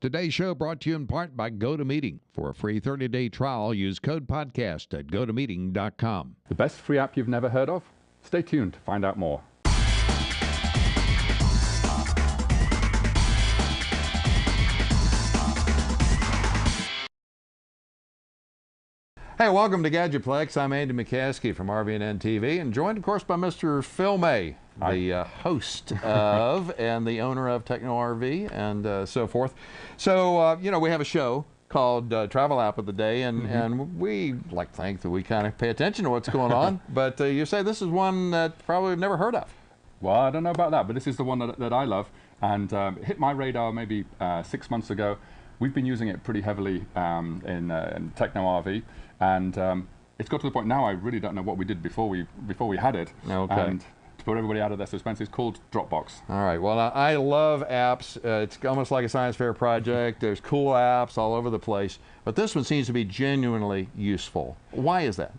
Today's show brought to you in part by GoToMeeting. For a free 30-day trial, use code podcast at gotomeeting.com. The best free app you've never heard of? Stay tuned to find out more. Hey, welcome to Gadgetplex. I'm Andy McCaskey from RVNN TV, and joined, of course, by Mr. Phil May, the host of and the owner of Techno RV and so forth. So, you know, we have a show called Travel App of the Day, and we like to think that we kind of pay attention to what's going on, but you say this is one that probably never heard of. Well, I don't know about that, but this is the one that I love, and it hit my radar maybe 6 months ago. We've been using it pretty heavily in Techno RV, and it's got to the point now I really don't know what we did before we had it. Okay. And to put everybody out of their suspense, it's called Dropbox. All right. Well, I love apps. It's almost like a science fair project. There's cool apps all over the place, but this one seems to be genuinely useful. Why is that?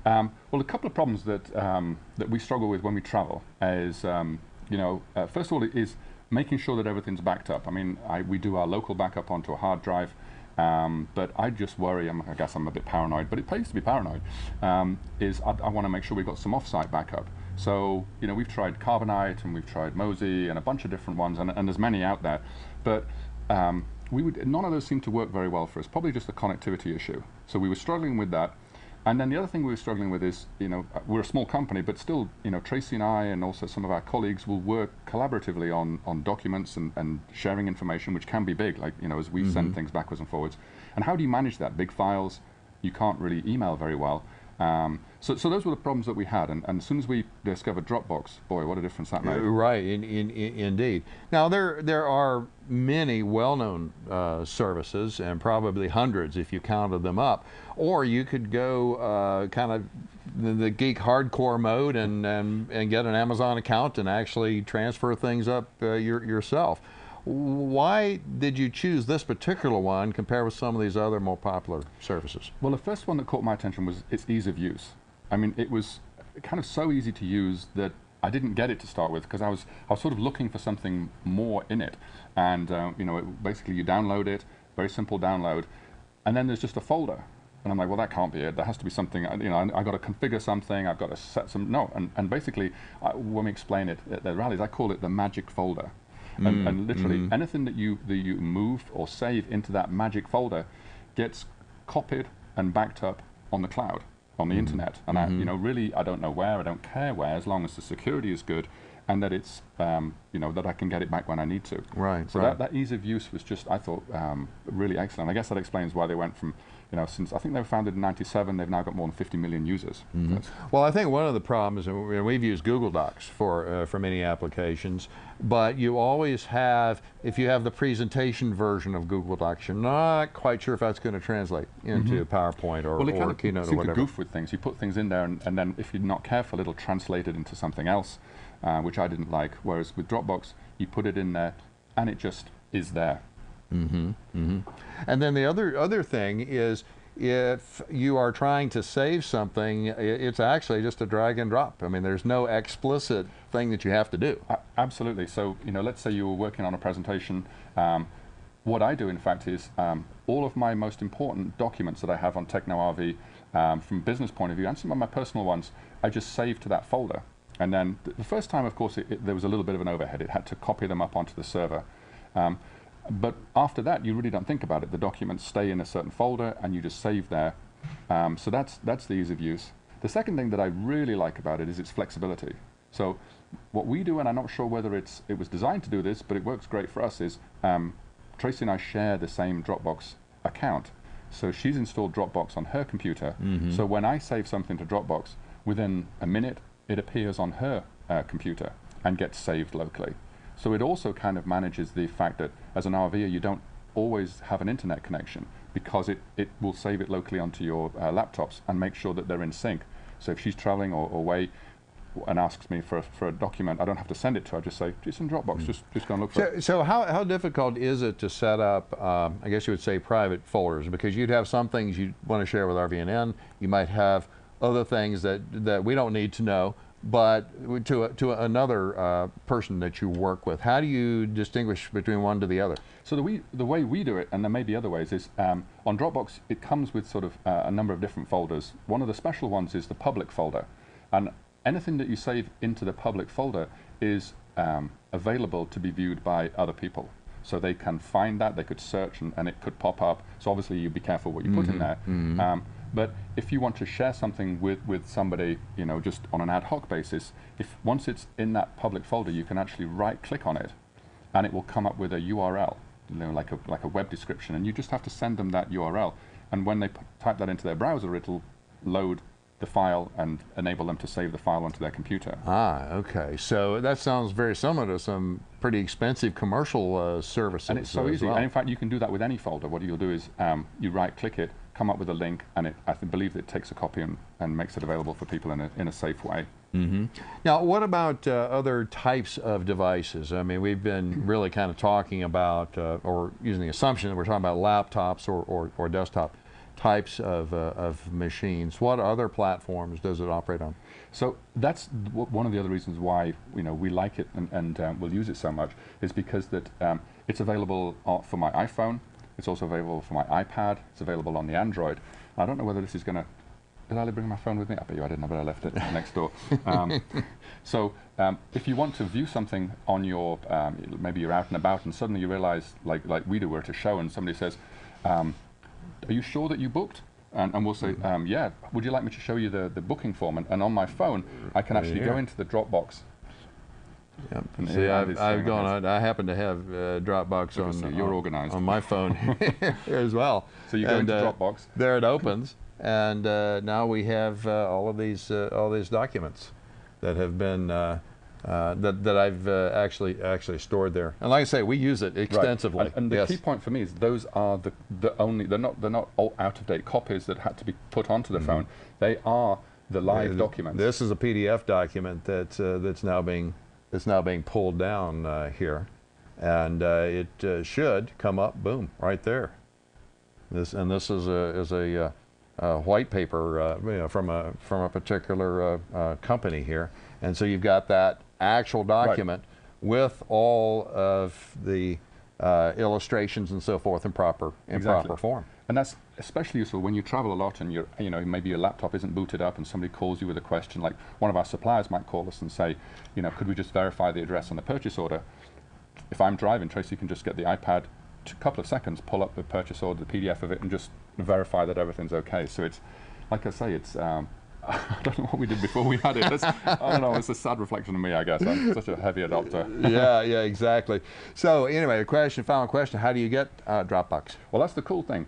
Well, a couple of problems that that we struggle with when we travel is, first of all, it is making sure that everything's backed up. I mean, we do our local backup onto a hard drive, but I just worry, I guess I'm a bit paranoid, but it pays to be paranoid, is I want to make sure we've got some off-site backup. So, you know, we've tried Carbonite and we've tried Boxee and a bunch of different ones, and there's many out there, but none of those seem to work very well for us, probably just a connectivity issue. So we were struggling with that. And then the other thing we were struggling with is, you know, we're a small company, but still, you know, Tracy and I and also some of our colleagues will work collaboratively on documents and sharing information, which can be big, like, you know, as we send things backwards and forwards. And how do you manage that? Big files, you can't really email very well. So those were the problems that we had, and as soon as we discovered Dropbox, boy, what a difference that made. Right, indeed. Now, there are many well-known services, and probably hundreds if you counted them up, or you could go kind of the geek hardcore mode and get an Amazon account and actually transfer things up yourself. Why did you choose this particular one compared with some of these other more popular services? Well, the first one that caught my attention was its ease of use. I mean, it was kind of so easy to use that I didn't get it to start with, because I was sort of looking for something more in it. And you know, basically you download it, very simple download, and then there's just a folder. And I'm like, well, that can't be it. There has to be something. You know, I got to configure something. I've got to set some. No, and basically, when we explain it at the rallies, I call it the magic folder. And literally anything that you move or save into that magic folder gets copied and backed up on the cloud, on the internet. And I, you know, really, I don't know where, I don't care where, as long as the security is good and that it's, you know, that I can get it back when I need to. Right. So that ease of use was just, I thought, really excellent. I guess that explains why they went from, you know, since I think they were founded in '97, they've now got more than 50 million users. Well, I think one of the problems, and we've used Google Docs for many applications, but you always have, if you have the presentation version of Google Docs, you're not quite sure if that's going to translate into PowerPoint or Keynote or whatever. Well, it seems to goof with things. You put things in there, and then if you're not careful, it'll translate it into something else, which I didn't like. Whereas with Dropbox, you put it in there, and it just is there. And then the other thing is, if you are trying to save something, it's actually just a drag and drop. I mean, there's no explicit thing that you have to do. Absolutely. So, you know, let's say you were working on a presentation. What I do, in fact, is all of my most important documents that I have on Techno RV, from a business point of view, and some of my personal ones, I just save to that folder. And then the first time, of course, there was a little bit of an overhead. It had to copy them up onto the server. But after that, you really don't think about it. The documents stay in a certain folder, and you just save there. So that's the ease of use. The second thing that I really like about it is its flexibility. So what we do, and I'm not sure whether it was designed to do this, but it works great for us, is Tracy and I share the same Dropbox account. So she's installed Dropbox on her computer. So when I save something to Dropbox, within a minute, it appears on her computer and gets saved locally. So it also kind of manages the fact that as an RVer, you don't always have an internet connection, because it will save it locally onto your laptops and make sure that they're in sync. So if she's traveling or away and asks me for a document, I don't have to send it to her. I just say, it's in Dropbox, just go and look for it. So how difficult is it to set up, I guess you would say, private folders? Because you'd have some things you want to share with RVNN. You might have other things that we don't need to know, but to another person that you work with? How do you distinguish between one to the other? So the way we do it, and there may be other ways, is on Dropbox it comes with sort of a number of different folders. One of the special ones is the public folder, and anything that you save into the public folder is available to be viewed by other people. So they can find that, they could search, and it could pop up. So obviously you be careful what you put in there. But if you want to share something with somebody, you know, just on an ad hoc basis, if once it's in that public folder, you can actually right-click on it, and it will come up with a URL, you know, like a web description, and you just have to send them that URL. And when they type that into their browser, it'll load the file and enable them to save the file onto their computer. Ah, okay. So that sounds very similar to some pretty expensive commercial services. And it's so easy. Well. And in fact, you can do that with any folder. What you'll do is you right-click it, come up with a link, and I believe that it takes a copy and makes it available for people in a safe way. Now, what about other types of devices? I mean, we've been really kind of talking about, or using the assumption that we're talking about laptops or desktop types of machines. What other platforms does it operate on? So that's one of the other reasons why we like it and we'll use it so much, is because that it's available for my iPhone. It's also available for my iPad. It's available on the Android. I don't know whether this is going to. Did I bring my phone with me? I bet you I didn't. I bet I left it next door. So if you want to view something on your, maybe you're out and about and suddenly you realize, like we do, we're at a show and somebody says, are you sure that you booked? And we'll say, yeah, would you like me to show you the booking form? And on my phone, I can actually go into the Dropbox. Yep. See, I've gone. I happen to have Dropbox you're organized on my phone here as well. So you go into Dropbox. There it opens, and now we have all these documents that have been that I've actually stored there. And like I say, we use it extensively. Right. And the key point for me is those are the only. They're not all out-of-date copies that had to be put onto the phone. They are the live documents. This is a PDF document that's now being pulled down here, and it should come up, boom, right there. This is a white paper from a particular company here, and so you've got that actual document with all of the illustrations and so forth in proper form. And that's especially useful when you travel a lot and maybe your laptop isn't booted up and somebody calls you with a question. Like one of our suppliers might call us and say, could we just verify the address on the purchase order? If I'm driving, Tracy can just get the iPad, a couple of seconds, pull up the purchase order, the PDF of it, and just verify that everything's okay. So it's, like I say, it's, I don't know what we did before we had it. I don't know, it's a sad reflection of me, I guess. I'm such a heavy adopter. yeah, exactly. So anyway, final question, how do you get Dropbox? Well, that's the cool thing.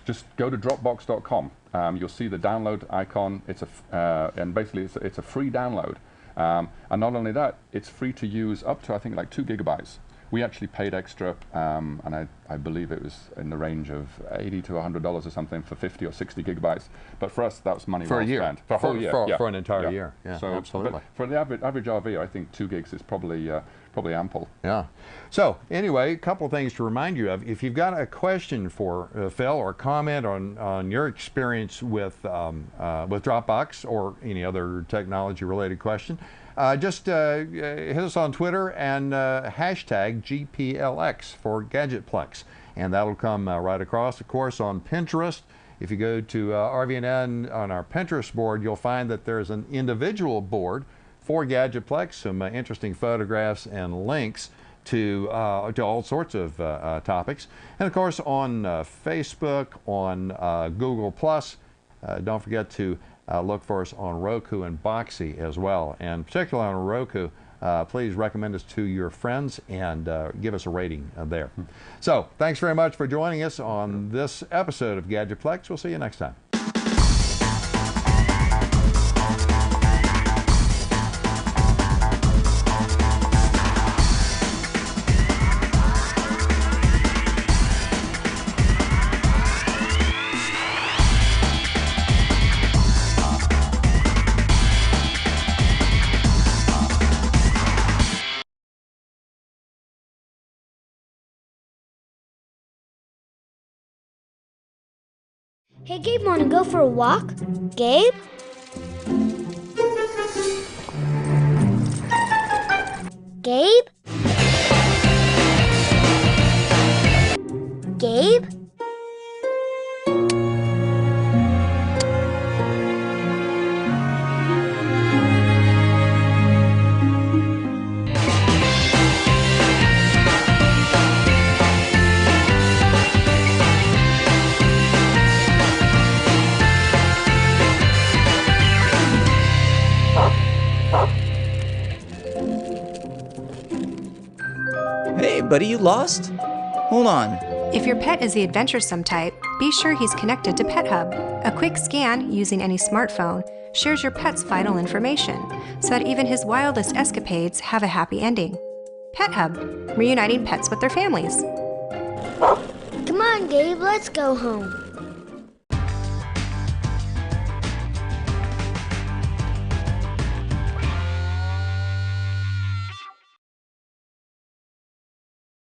Just go to Dropbox.com. You'll see the download icon. And basically it's a free download. And not only that, it's free to use up to, I think, like 2 gigabytes. We actually paid extra, and I believe it was in the range of $80 to $100 or something for 50 or 60 gigabytes. But for us, that was money well spent. For a whole year. For an entire year. Yeah, so, absolutely. For the average RV, I think 2 gigs is probably ample. Yeah. So anyway, a couple of things to remind you of. If you've got a question for Phil or comment on your experience with Dropbox or any other technology-related question, just hit us on Twitter and hashtag GPLX for Gadgetplex, and that'll come right across. Of course, on Pinterest, if you go to RVNN on our Pinterest board, you'll find that there's an individual board for Gadgetplex, some interesting photographs and links to all sorts of topics. And of course, on Facebook, on Google+, don't forget to look for us on Roku and Boxee as well. And particularly on Roku, please recommend us to your friends and give us a rating there. So thanks very much for joining us on this episode of Gadgetplex. We'll see you next time. Hey, Gabe, wanna go for a walk? Gabe? Gabe? Gabe? Hey, buddy, you lost? Hold on. If your pet is the adventuresome type, be sure he's connected to PetHub. A quick scan using any smartphone shares your pet's vital information so that even his wildest escapades have a happy ending. PetHub, reuniting pets with their families. Come on, Gabe, let's go home.